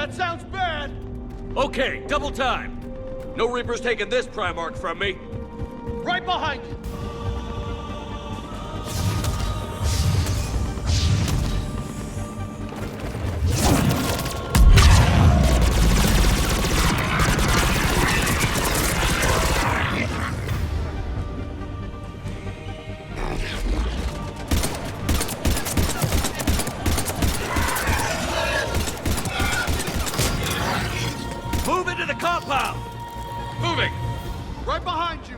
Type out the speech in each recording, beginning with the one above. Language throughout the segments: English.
That sounds bad! Okay, double time. No Reaper's taking this primarch from me. Right behind you! Move into the compound! Moving! Right behind you!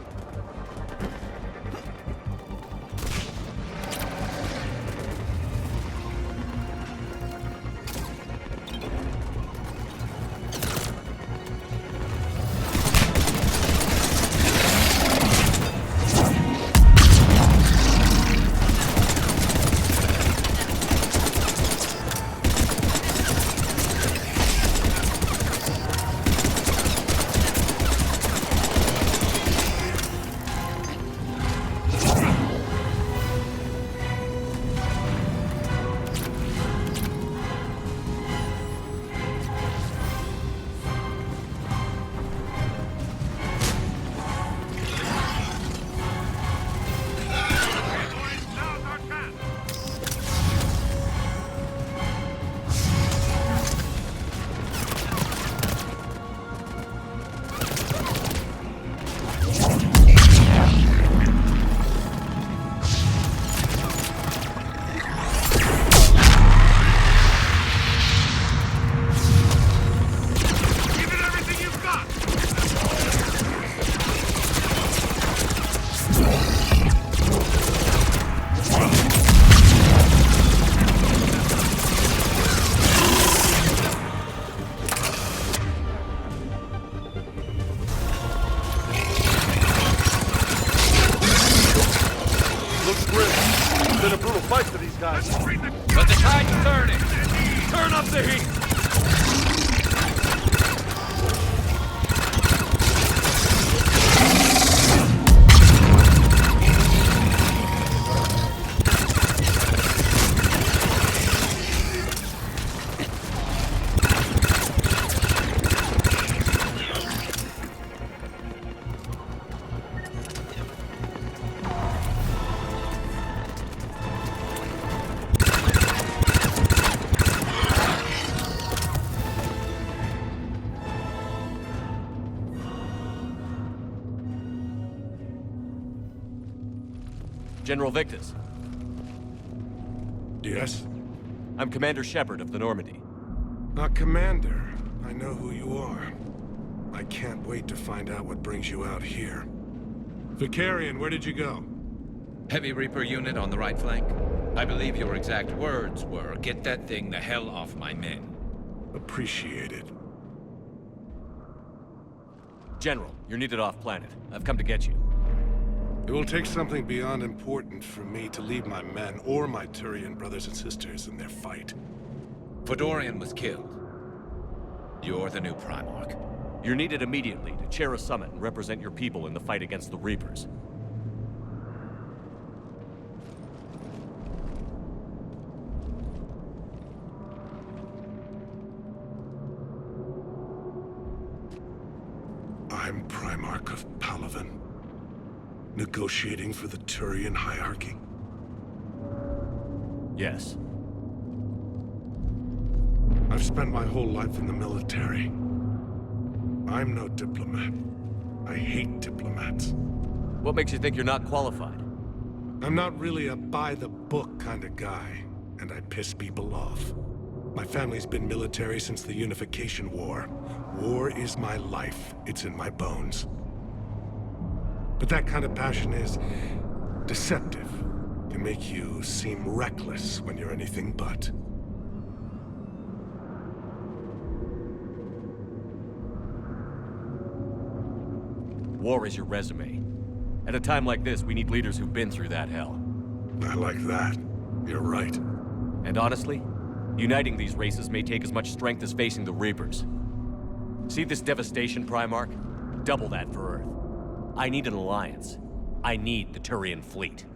Been a brutal fight for these guys. But the tide's turning! Turn up the heat! General Victus. Yes? I'm Commander Shepard of the Normandy. Commander. I know who you are. I can't wait to find out what brings you out here. Vicarian, where did you go? Heavy Reaper unit on the right flank. I believe your exact words were, "Get that thing the hell off my men." Appreciated. General, you're needed off-planet. I've come to get you. It will take something beyond important for me to leave my men or my Turian brothers and sisters in their fight. Fedorian was killed. You're the new Primarch. You're needed immediately to chair a summit and represent your people in the fight against the Reapers. I'm Primarch of Palaven. Negotiating for the Turian hierarchy? Yes. I've spent my whole life in the military. I'm no diplomat. I hate diplomats. What makes you think you're not qualified? I'm not really a by-the-book kind of guy, and I piss people off. My family's been military since the Unification War. War is my life. It's in my bones. But that kind of passion is deceptive. Can make you seem reckless when you're anything but. War is your resume. At a time like this, we need leaders who've been through that hell. I like that. You're right. And honestly, uniting these races may take as much strength as facing the Reapers. See this devastation, Primarch? Double that for Earth. I need an alliance. I need the Turian fleet.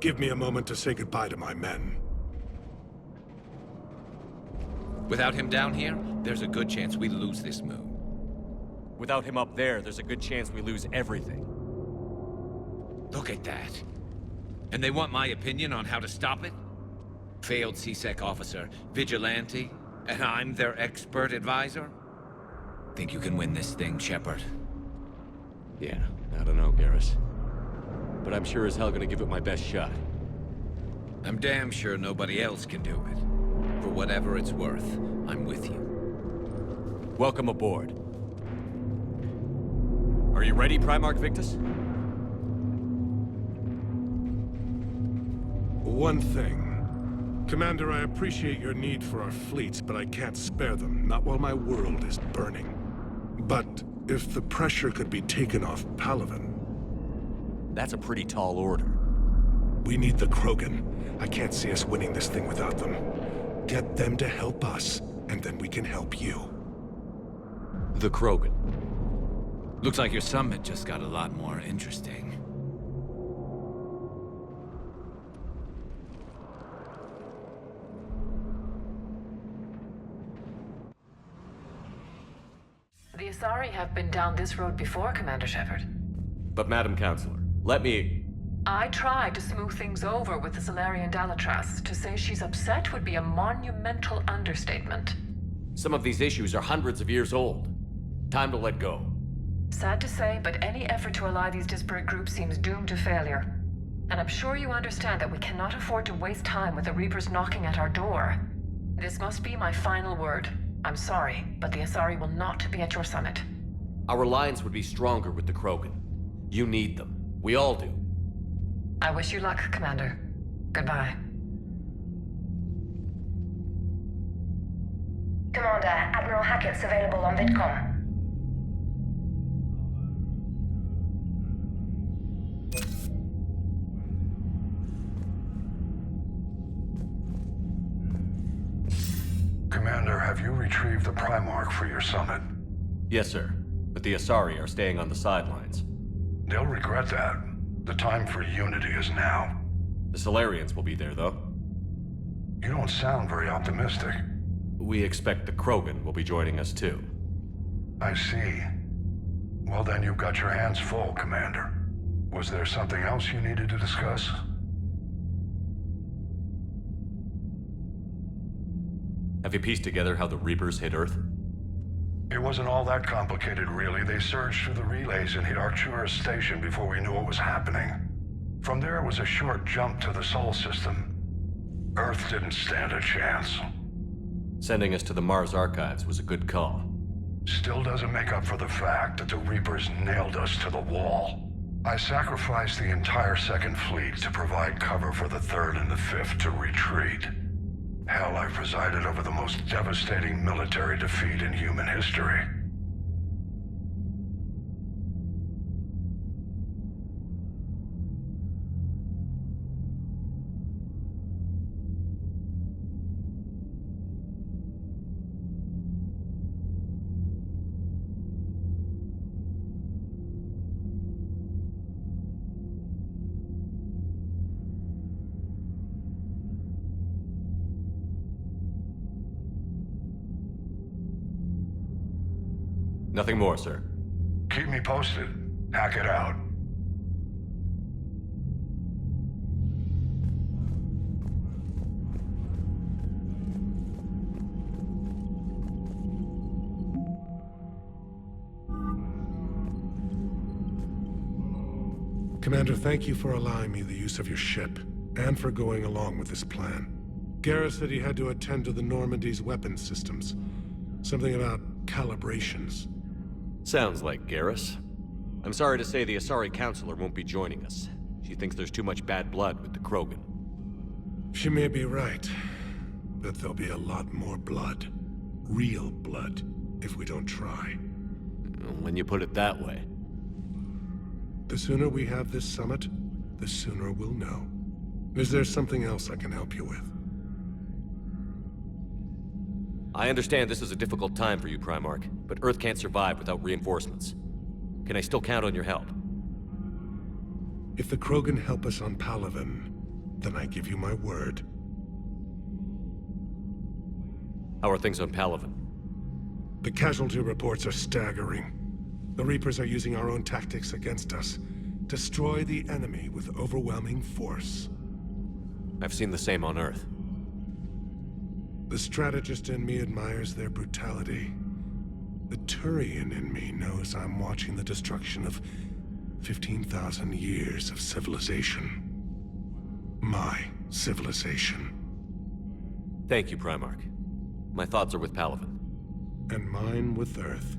Give me a moment to say goodbye to my men. Without him down here, there's a good chance we lose this moon. Without him up there's a good chance we lose everything. Look at that. And they want my opinion on how to stop it? Failed CSEC officer, vigilante, and I'm their expert advisor? Think you can win this thing, Shepard? Yeah, I don't know, Garrus. But I'm sure as hell gonna give it my best shot. I'm damn sure nobody else can do it. For whatever it's worth, I'm with you. Welcome aboard. Are you ready, Primarch Victus? One thing. Commander, I appreciate your need for our fleets, but I can't spare them, not while my world is burning. But if the pressure could be taken off Palaven... That's a pretty tall order. We need the Krogan. I can't see us winning this thing without them. Get them to help us, and then we can help you. The Krogan. Looks like your summit just got a lot more interesting. The Asari have been down this road before, Commander Shepard. But Madam Counselor, let me... I tried to smooth things over with the Salarian Dalatras. To say she's upset would be a monumental understatement. Some of these issues are hundreds of years old. Time to let go. Sad to say, but any effort to ally these disparate groups seems doomed to failure. And I'm sure you understand that we cannot afford to waste time with the Reapers knocking at our door. This must be my final word. I'm sorry, but the Asari will not be at your summit. Our alliance would be stronger with the Krogan. You need them. We all do. I wish you luck, Commander. Goodbye. Commander, Admiral Hackett's available on VidCom. Commander, have you retrieved the Primarch for your summit? Yes, sir. But the Asari are staying on the sidelines. They'll regret that. The time for unity is now. The Solarians will be there, though. You don't sound very optimistic. We expect the Krogan will be joining us, too. I see. Well, then you've got your hands full, Commander. Was there something else you needed to discuss? Have you pieced together how the Reapers hit Earth? It wasn't all that complicated, really. They surged through the relays and hit Arcturus Station before we knew what was happening. From there, it was a short jump to the Sol system. Earth didn't stand a chance. Sending us to the Mars Archives was a good call. Still doesn't make up for the fact that the Reapers nailed us to the wall. I sacrificed the entire Second Fleet to provide cover for the Third and the Fifth to retreat. Hell, I presided over the most devastating military defeat in human history. Nothing more, sir. Keep me posted. Hack it out. Commander, thank you for allowing me the use of your ship, and for going along with this plan. Garrus said he had to attend to the Normandy's weapons systems. Something about calibrations. Sounds like Garrus. I'm sorry to say the Asari Counselor won't be joining us. She thinks there's too much bad blood with the Krogan. She may be right, but there'll be a lot more blood. Real blood, if we don't try. When you put it that way. The sooner we have this summit, the sooner we'll know. Is there something else I can help you with? I understand this is a difficult time for you, Primarch, but Earth can't survive without reinforcements. Can I still count on your help? If the Krogan help us on Palaven, Then I give you my word. How are things on Palaven? The casualty reports are staggering. The Reapers are using our own tactics against us. Destroy the enemy with overwhelming force. I've seen the same on Earth. The strategist in me admires their brutality. The Turian in me knows I'm watching the destruction of 15,000 years of civilization. My civilization. Thank you, Primarch. My thoughts are with Palaven. And mine with Earth.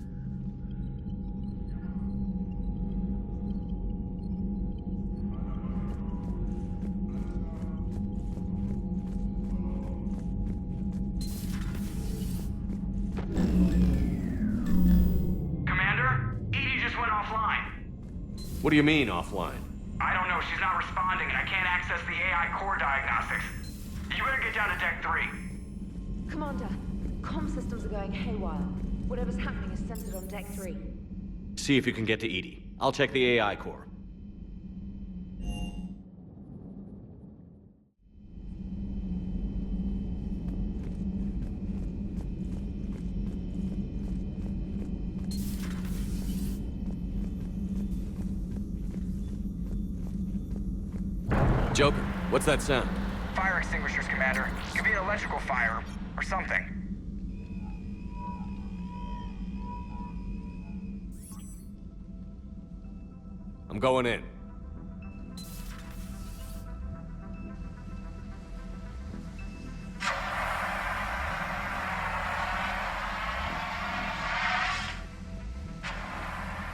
What do you mean, offline? I don't know, she's not responding, and I can't access the AI core diagnostics. You better get down to Deck 3. Commander, comm systems are going haywire. Whatever's happening is centered on Deck 3. See if you can get to Edie. I'll check the AI core. Joker, what's that sound? Fire extinguishers, Commander. Could be an electrical fire, or something. I'm going in.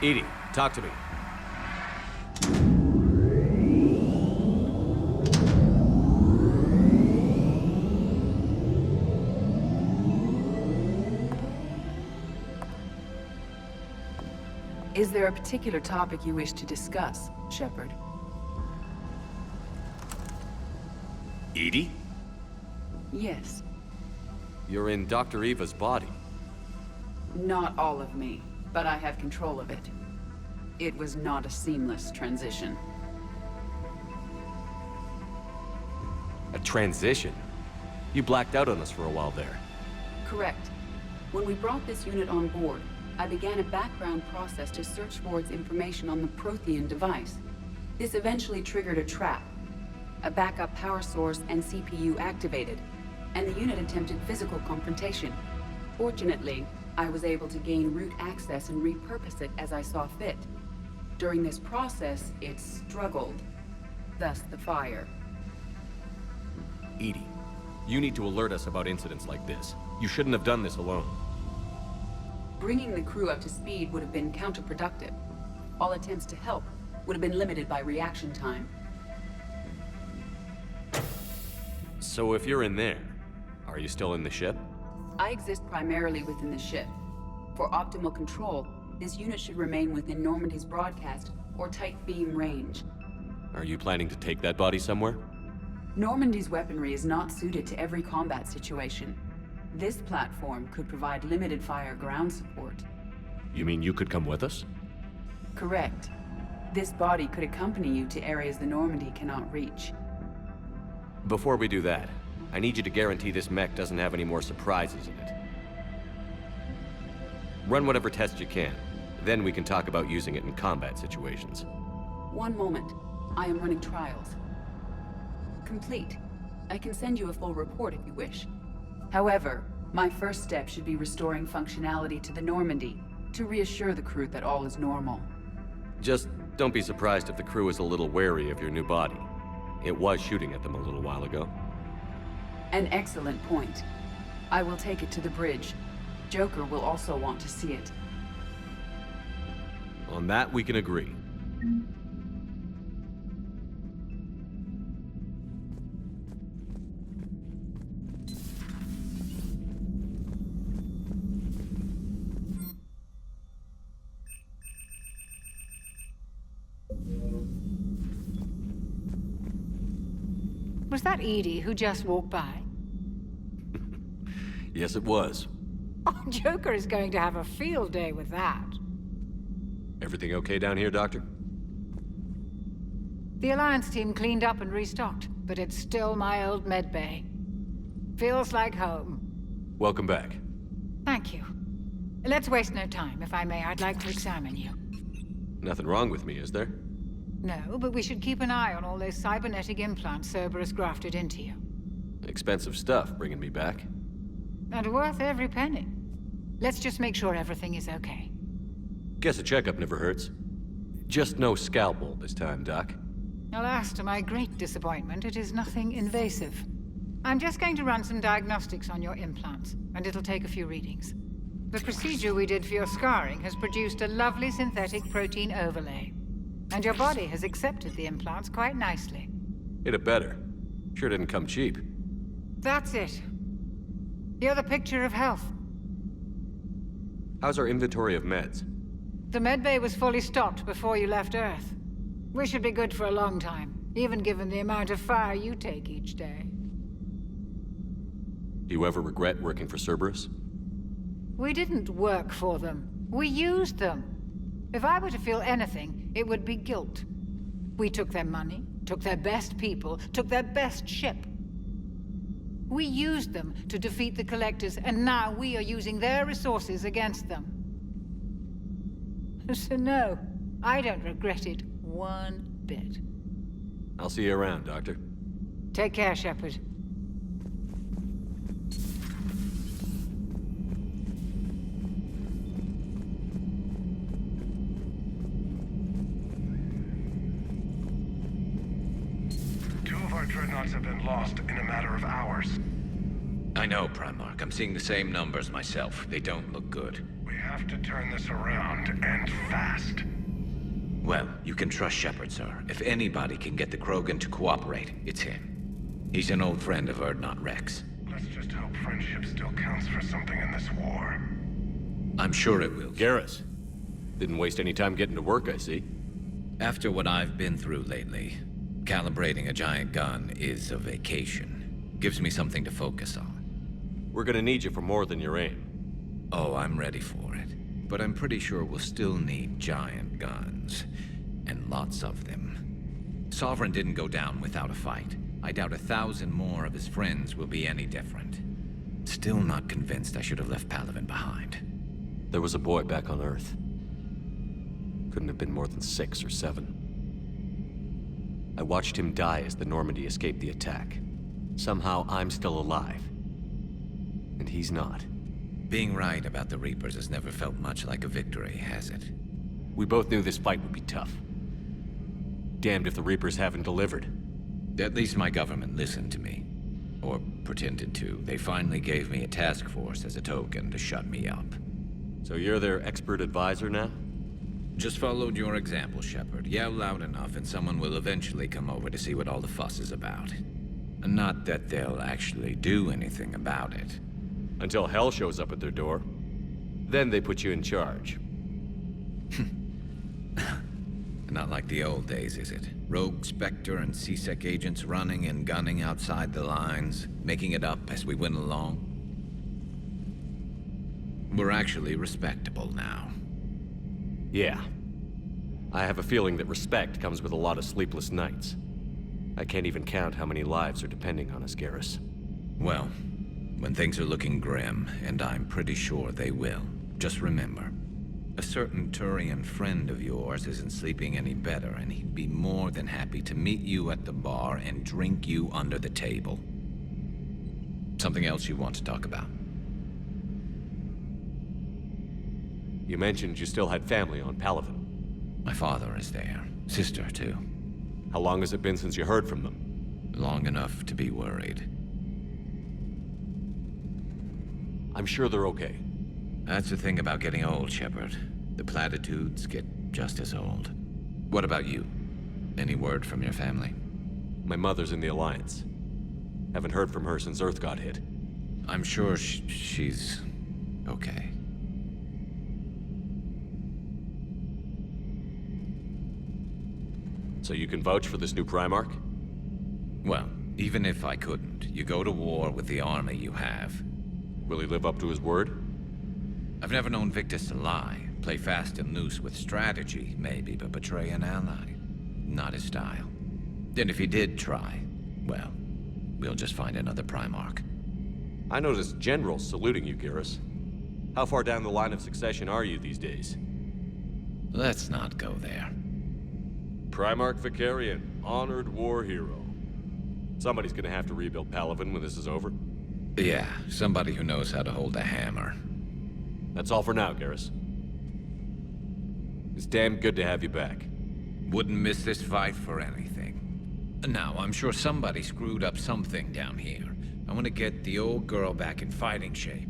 Edie, talk to me. Is there a particular topic you wish to discuss, Shepard? Edie? Yes. You're in Dr. Eva's body. Not all of me, but I have control of it. It was not a seamless transition. A transition? You blacked out on us for a while there. Correct. When we brought this unit on board, I began a background process to search for its information on the Prothean device. This eventually triggered a trap. A backup power source and CPU activated, and the unit attempted physical confrontation. Fortunately, I was able to gain root access and repurpose it as I saw fit. During this process, it struggled. Thus the fire. Edie, you need to alert us about incidents like this. You shouldn't have done this alone. Bringing the crew up to speed would have been counterproductive. All attempts to help would have been limited by reaction time. So if you're in there, are you still in the ship? I exist primarily within the ship. For optimal control, this unit should remain within Normandy's broadcast or tight beam range. Are you planning to take that body somewhere? Normandy's weaponry is not suited to every combat situation. This platform could provide limited fire ground support. You mean you could come with us? Correct. This body could accompany you to areas the Normandy cannot reach. Before we do that, I need you to guarantee this mech doesn't have any more surprises in it. Run whatever tests you can. Then we can talk about using it in combat situations. One moment. I am running trials. Complete. I can send you a full report if you wish. However, my first step should be restoring functionality to the Normandy, to reassure the crew that all is normal. Just don't be surprised if the crew is a little wary of your new body. It was shooting at them a little while ago. An excellent point. I will take it to the bridge. Joker will also want to see it. On that, we can agree. Was that Edie who just walked by? Yes, it was. Oh, Joker is going to have a field day with that. Everything okay down here, Doctor? The Alliance team cleaned up and restocked. but it's still my old medbay. Feels like home. Welcome back. Thank you. Let's waste no time. If I may, I'd like to examine you. Nothing wrong with me, is there? No, but we should keep an eye on all those cybernetic implants Cerberus grafted into you. Expensive stuff bringing me back. And worth every penny. Let's just make sure everything is okay. Guess a checkup never hurts. Just no scalpel this time, Doc. Alas, to my great disappointment, it is nothing invasive. I'm just going to run some diagnostics on your implants, and it'll take a few readings. The procedure we did for your scarring has produced a lovely synthetic protein overlay. And your body has accepted the implants quite nicely. Hit it better. Sure didn't come cheap. That's it. You're the picture of health. How's our inventory of meds? The medbay was fully stocked before you left Earth. We should be good for a long time, even given the amount of fire you take each day. Do you ever regret working for Cerberus? We didn't work for them. We used them. If I were to feel anything, it would be guilt. We took their money, took their best people, took their best ship. We used them to defeat the Collectors, and now we are using their resources against them. So no, I don't regret it one bit. I'll see you around, Doctor. Take care, Shepard. Two of our dreadnoughts have been lost in a matter of hours. I know, Primarch. I'm seeing the same numbers myself. They don't look good. We have to turn this around, and fast. Well, you can trust Shepard, sir. If anybody can get the Krogan to cooperate, it's him. He's an old friend of Urdnot Rex. Let's just hope friendship still counts for something in this war. I'm sure it will. Garrus. Didn't waste any time getting to work, I see. After what I've been through lately, calibrating a giant gun is a vacation. Gives me something to focus on. We're gonna need you for more than your aim. Oh, I'm ready for it. But I'm pretty sure we'll still need giant guns. And lots of them. Sovereign didn't go down without a fight. I doubt 1,000 more of his friends will be any different. Still not convinced I should have left Palaven behind. There was a boy back on Earth. Couldn't have been more than 6 or 7. I watched him die as the Normandy escaped the attack. Somehow I'm still alive. And he's not. Being right about the Reapers has never felt much like a victory, has it? We both knew this fight would be tough. Damned if the Reapers haven't delivered. At least my government listened to me. Or pretended to. They finally gave me a task force as a token to shut me up. So you're their expert advisor now? Just followed your example, Shepard. Yell loud enough and someone will eventually come over to see what all the fuss is about. Not that they'll actually do anything about it. Until hell shows up at their door. Then they put you in charge. Not like the old days, is it? Rogue Spectre and C-Sec agents running and gunning outside the lines, making it up as we went along. We're actually respectable now. Yeah. I have a feeling that respect comes with a lot of sleepless nights. I can't even count how many lives are depending on us, Garrus. Well, when things are looking grim, and I'm pretty sure they will, just remember, a certain Turian friend of yours isn't sleeping any better, and he'd be more than happy to meet you at the bar and drink you under the table. Something else you want to talk about? You mentioned you still had family on Palaven. My father is there. Sister, too. How long has it been since you heard from them? Long enough to be worried. I'm sure they're okay. That's the thing about getting old, Shepard. The platitudes get just as old. What about you? Any word from your family? My mother's in the Alliance. Haven't heard from her since Earth got hit. I'm sure she's okay. So you can vouch for this new Primarch? Well, even if I couldn't, you go to war with the army you have. Will he live up to his word? I've never known Victus to lie. Play fast and loose with strategy, maybe, but betray an ally. Not his style. And if he did try, well, we'll just find another primarch. I noticed generals saluting you, Garrus. How far down the line of succession are you these days? Let's not go there. Primarch Vicarian, honored war hero. Somebody's gonna have to rebuild Palaven when this is over. Yeah, somebody who knows how to hold a hammer. That's all for now, Garrus. It's damn good to have you back. Wouldn't miss this fight for anything. Now, I'm sure somebody screwed up something down here. I want to get the old girl back in fighting shape.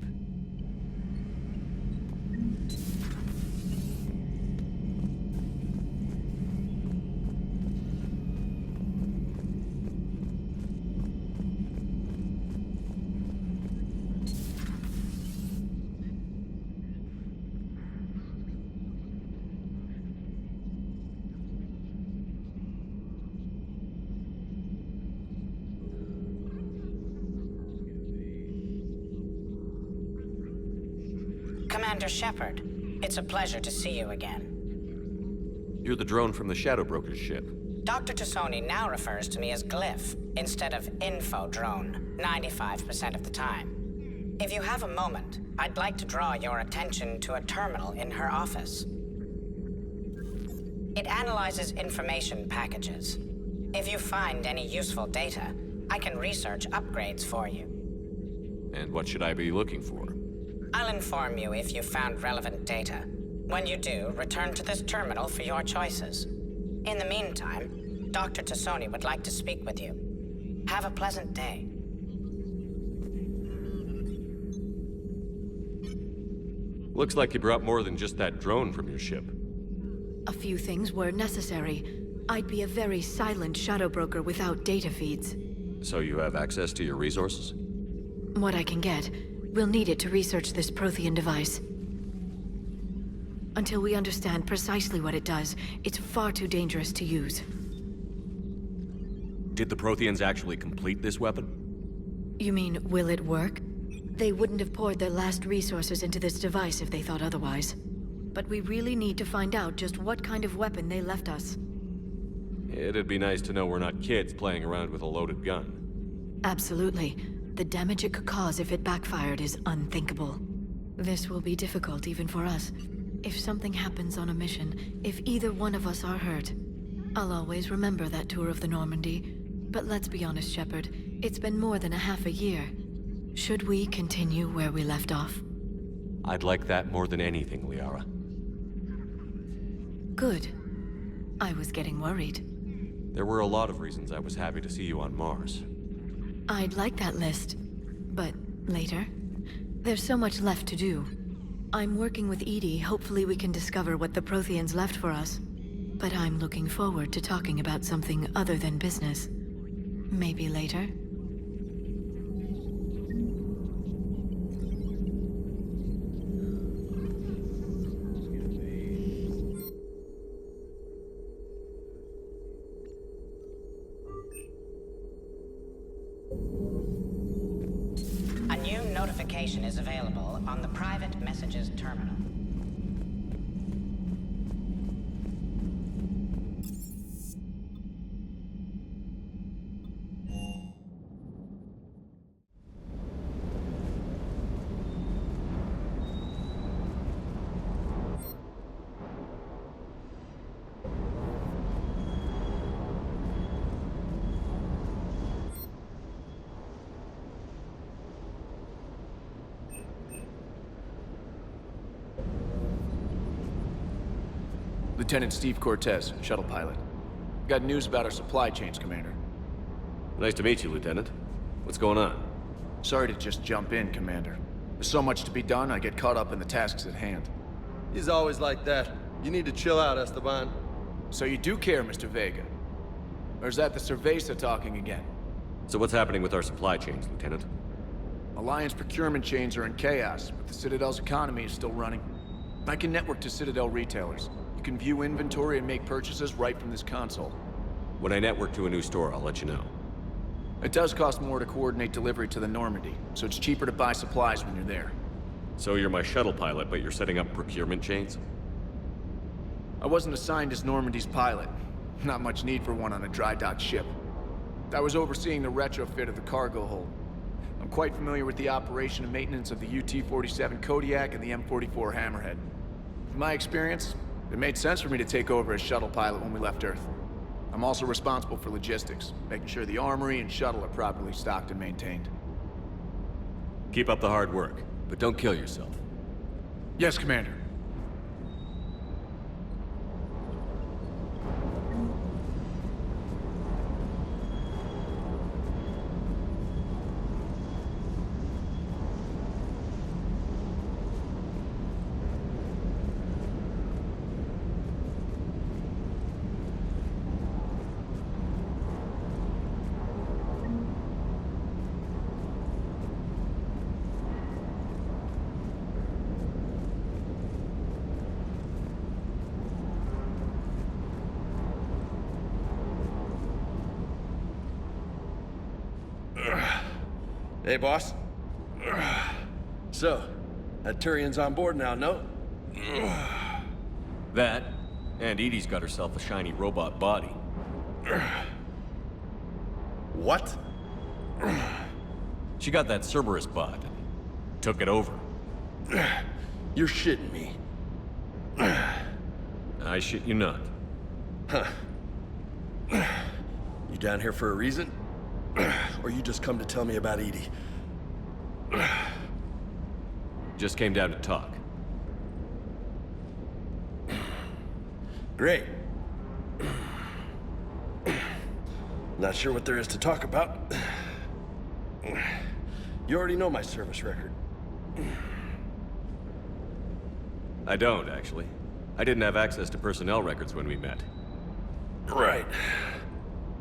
Commander Shepard, it's a pleasure to see you again. You're the drone from the Shadow Broker's ship. Dr. Tassoni now refers to me as Glyph instead of Info Drone, 95% of the time. If you have a moment, I'd like to draw your attention to a terminal in her office. It analyzes information packages. If you find any useful data, I can research upgrades for you. And what should I be looking for? I'll inform you if you found relevant data. When you do, return to this terminal for your choices. In the meantime, Dr. Tassoni would like to speak with you. Have a pleasant day. Looks like you brought more than just that drone from your ship. A few things were necessary. I'd be a very silent shadow broker without data feeds. So you have access to your resources? What I can get. We'll need it to research this Prothean device. Until we understand precisely what it does, it's far too dangerous to use. Did the Protheans actually complete this weapon? You mean, will it work? They wouldn't have poured their last resources into this device if they thought otherwise. But we really need to find out just what kind of weapon they left us. It'd be nice to know we're not kids playing around with a loaded gun. Absolutely. The damage it could cause if it backfired is unthinkable. This will be difficult even for us. If something happens on a mission, if either one of us are hurt, I'll always remember that tour of the Normandy. But let's be honest, Shepard, it's been more than a half a year. Should we continue where we left off? I'd like that more than anything, Liara. Good. I was getting worried. There were a lot of reasons I was happy to see you on Mars. I'd like that list, but later. There's so much left to do. I'm working with Edie. Hopefully we can discover what the Protheans left for us. But I'm looking forward to talking about something other than business. Maybe later. A new notification is available on the private messages terminal. Lieutenant Steve Cortez, shuttle pilot. Got news about our supply chains, Commander. Nice to meet you, Lieutenant. What's going on? Sorry to just jump in, Commander. There's so much to be done, I get caught up in the tasks at hand. He's always like that. You need to chill out, Esteban. So you do care, Mr. Vega? Or is that the Cerveza talking again? So what's happening with our supply chains, Lieutenant? Alliance procurement chains are in chaos, but the Citadel's economy is still running. I can network to Citadel retailers. You can view inventory and make purchases right from this console. When I network to a new store, I'll let you know. It does cost more to coordinate delivery to the Normandy, so it's cheaper to buy supplies when you're there. So you're my shuttle pilot, but you're setting up procurement chains? I wasn't assigned as Normandy's pilot. Not much need for one on a dry dock ship. I was overseeing the retrofit of the cargo hold. I'm quite familiar with the operation and maintenance of the UT-47 Kodiak and the M44 Hammerhead. From my experience, it made sense for me to take over as shuttle pilot when we left Earth. I'm also responsible for logistics, making sure the armory and shuttle are properly stocked and maintained. Keep up the hard work, but don't kill yourself. Yes, Commander. Hey, boss. So, that turian's on board now, no? That, and Edie's got herself a shiny robot body. What? She got that Cerberus bot and took it over. You're shitting me. I shit you not. Huh. You down here for a reason? Or you just come to tell me about Edie? Just came down to talk. Great. Not sure what there is to talk about. You already know my service record. I don't, actually. I didn't have access to personnel records when we met. Right.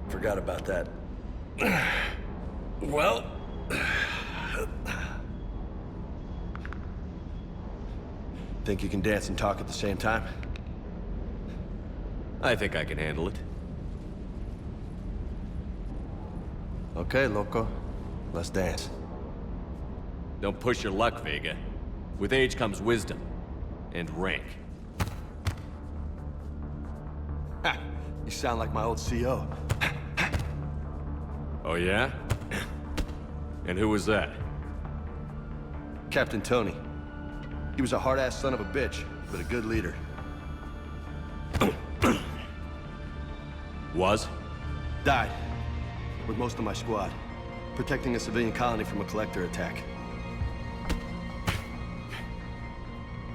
Forgot about that. Well... Think you can dance and talk at the same time? I think I can handle it. Okay, loco. Let's dance. Don't push your luck, Vega. With age comes wisdom. And rank. Ha! You sound like my old CO. Oh yeah? And who was that? Captain Tony. He was a hard-ass son of a bitch, but a good leader. Was? Died. With most of my squad. Protecting a civilian colony from a collector attack.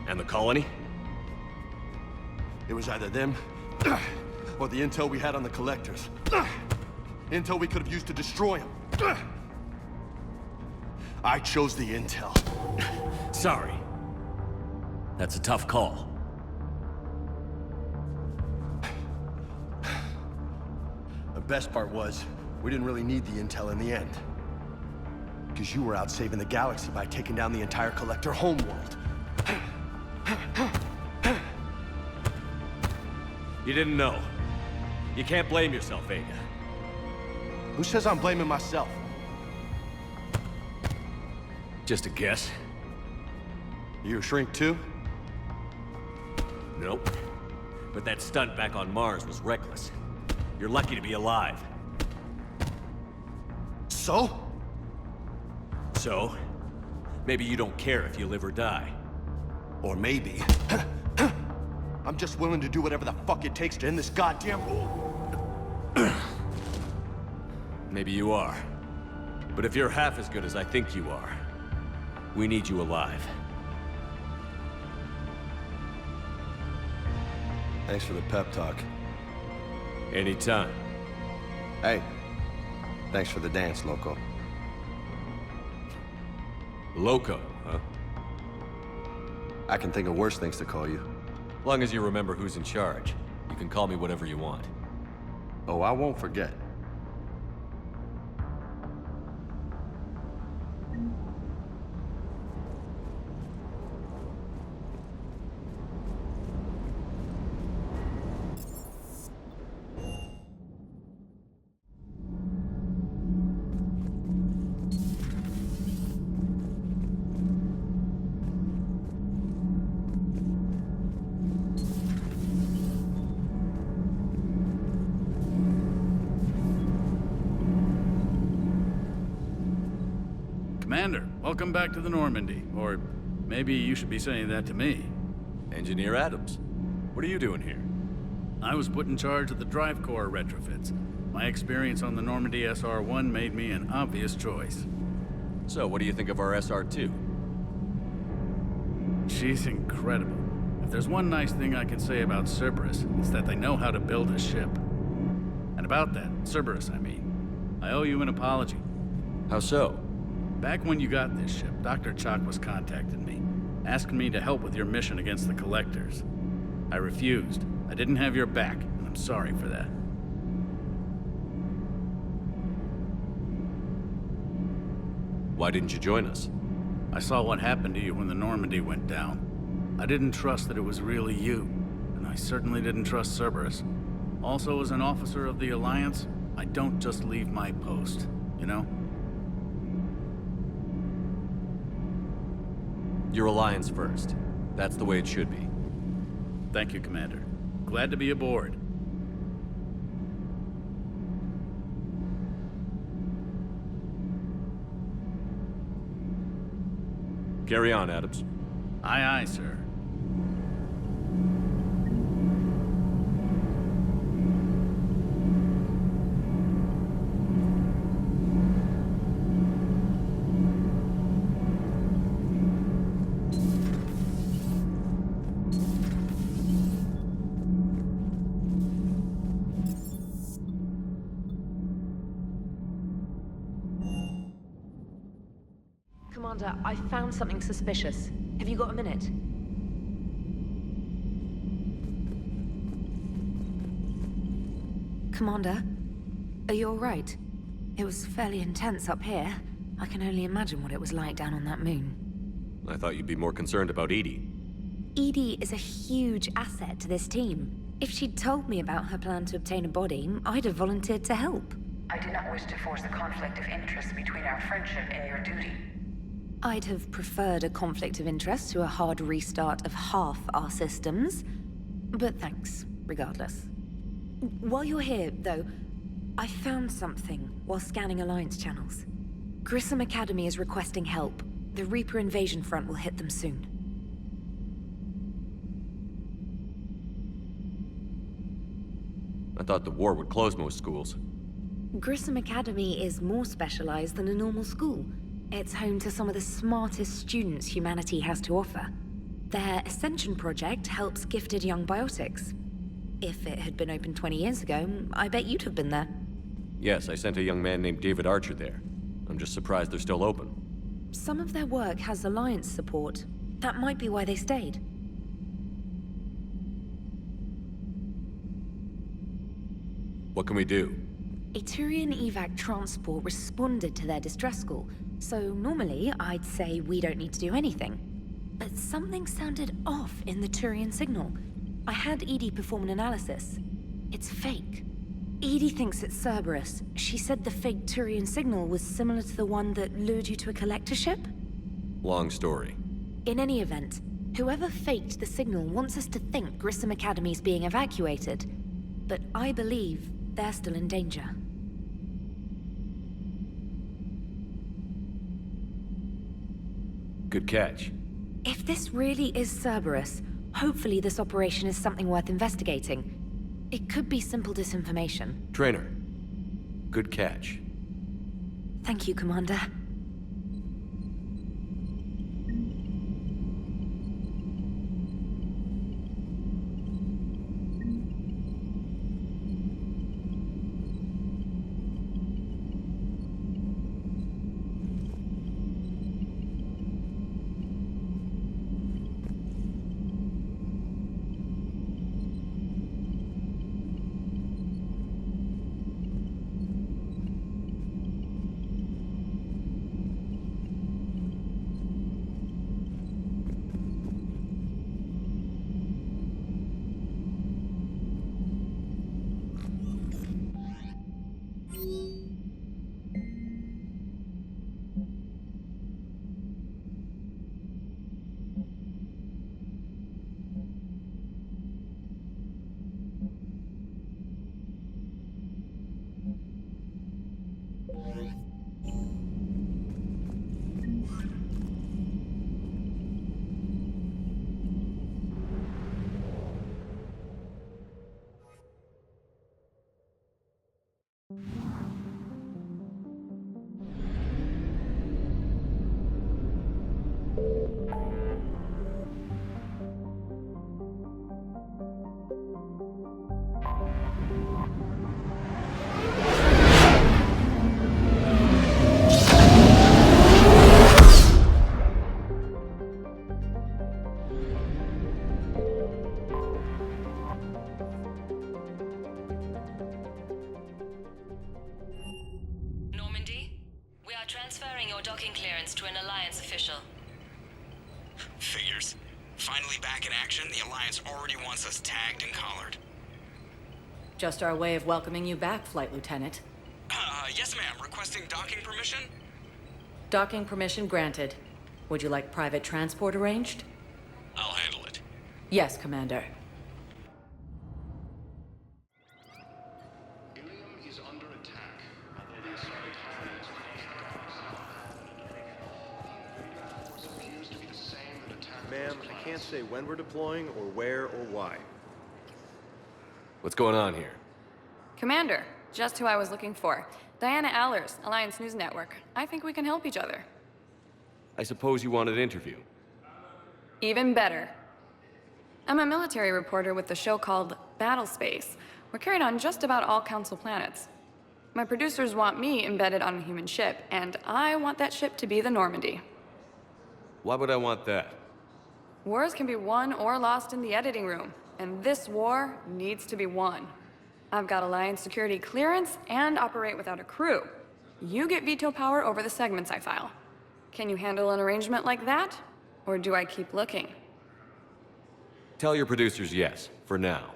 And the colony? It was either them, or the intel we had on the collectors. Intel we could have used to destroy them. I chose the intel. Sorry. That's a tough call. The best part was, we didn't really need the intel in the end. Because you were out saving the galaxy by taking down the entire collector homeworld. You didn't know. You can't blame yourself, Vega. Who says I'm blaming myself? Just a guess. You a shrink too? Nope. But that stunt back on Mars was reckless. You're lucky to be alive. So? So? Maybe you don't care if you live or die. Or maybe... I'm just willing to do whatever the fuck it takes to end this goddamn war. Maybe you are. But if you're half as good as I think you are, we need you alive. Thanks for the pep talk. Anytime. Hey, thanks for the dance, loco. Loco, huh? I can think of worse things to call you. Long as you remember who's in charge, you can call me whatever you want. Oh, I won't forget. Commander, welcome back to the Normandy. Or maybe you should be saying that to me. Engineer Adams, what are you doing here? I was put in charge of the drive core retrofits. My experience on the Normandy SR-1 made me an obvious choice. So, what do you think of our SR-2? She's incredible. If there's one nice thing I can say about Cerberus, it's that they know how to build a ship. And about that, Cerberus, I mean, I owe you an apology. How so? Back when you got this ship, Dr. Chalk was contacting me, asking me to help with your mission against the Collectors. I refused. I didn't have your back, and I'm sorry for that. Why didn't you join us? I saw what happened to you when the Normandy went down. I didn't trust that it was really you, and I certainly didn't trust Cerberus. Also, as an officer of the Alliance, I don't just leave my post, you know? Your Alliance first. That's the way it should be. Thank you, Commander. Glad to be aboard. Carry on, Adams. Aye, aye, sir. Commander, I found something suspicious. Have you got a minute? Commander, are you alright? It was fairly intense up here. I can only imagine what it was like down on that moon. I thought you'd be more concerned about Edie. Edie is a huge asset to this team. If she'd told me about her plan to obtain a body, I'd have volunteered to help. I did not wish to force a conflict of interest between our friendship and your duty. I'd have preferred a conflict of interest to a hard restart of half our systems. But thanks, regardless. While you're here, though, I found something while scanning Alliance channels. Grissom Academy is requesting help. The Reaper invasion front will hit them soon. I thought the war would close most schools. Grissom Academy is more specialized than a normal school. It's home to some of the smartest students humanity has to offer. Their Ascension project helps gifted young biotics. If it had been open 20 years ago, I bet you'd have been there. Yes, I sent a young man named David Archer there. I'm just surprised they're still open. Some of their work has Alliance support. That might be why they stayed. What can we do? A Turian evac transport responded to their distress call, so normally I'd say we don't need to do anything. But something sounded off in the Turian signal. I had Edie perform an analysis. It's fake. Edie thinks it's Cerberus. She said the fake Turian signal was similar to the one that lured you to a collector ship? Long story. In any event, whoever faked the signal wants us to think Grissom Academy's being evacuated. But I believe they're still in danger. Good catch. If this really is Cerberus, hopefully this operation is something worth investigating. It could be simple disinformation. Trainer, good catch. Thank you, Commander. Transferring your docking clearance to an Alliance official. Figures. Finally back in action, the Alliance already wants us tagged and collared. Just our way of welcoming you back, Flight Lieutenant. Yes ma'am. Requesting docking permission? Docking permission granted. Would you like private transport arranged? I'll handle it. Yes, Commander. Ma'am, I can't say when we're deploying or where or why. What's going on here? Commander, just who I was looking for. Diana Allers, Alliance News Network. I think we can help each other. I suppose you want an interview. Even better. I'm a military reporter with the show called Battle Space. We're carried on just about all Council planets. My producers want me embedded on a human ship, and I want that ship to be the Normandy. Why would I want that? Wars can be won or lost in the editing room, and this war needs to be won. I've got Alliance security clearance and operate without a crew. You get veto power over the segments I file. Can you handle an arrangement like that? Or do I keep looking? Tell your producers yes, for now.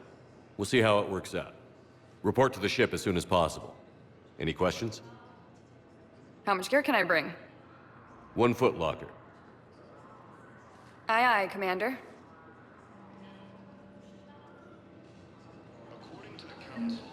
We'll see how it works out. Report to the ship as soon as possible. Any questions? How much gear can I bring? 1 foot locker. Aye, aye, Commander. According to the Council,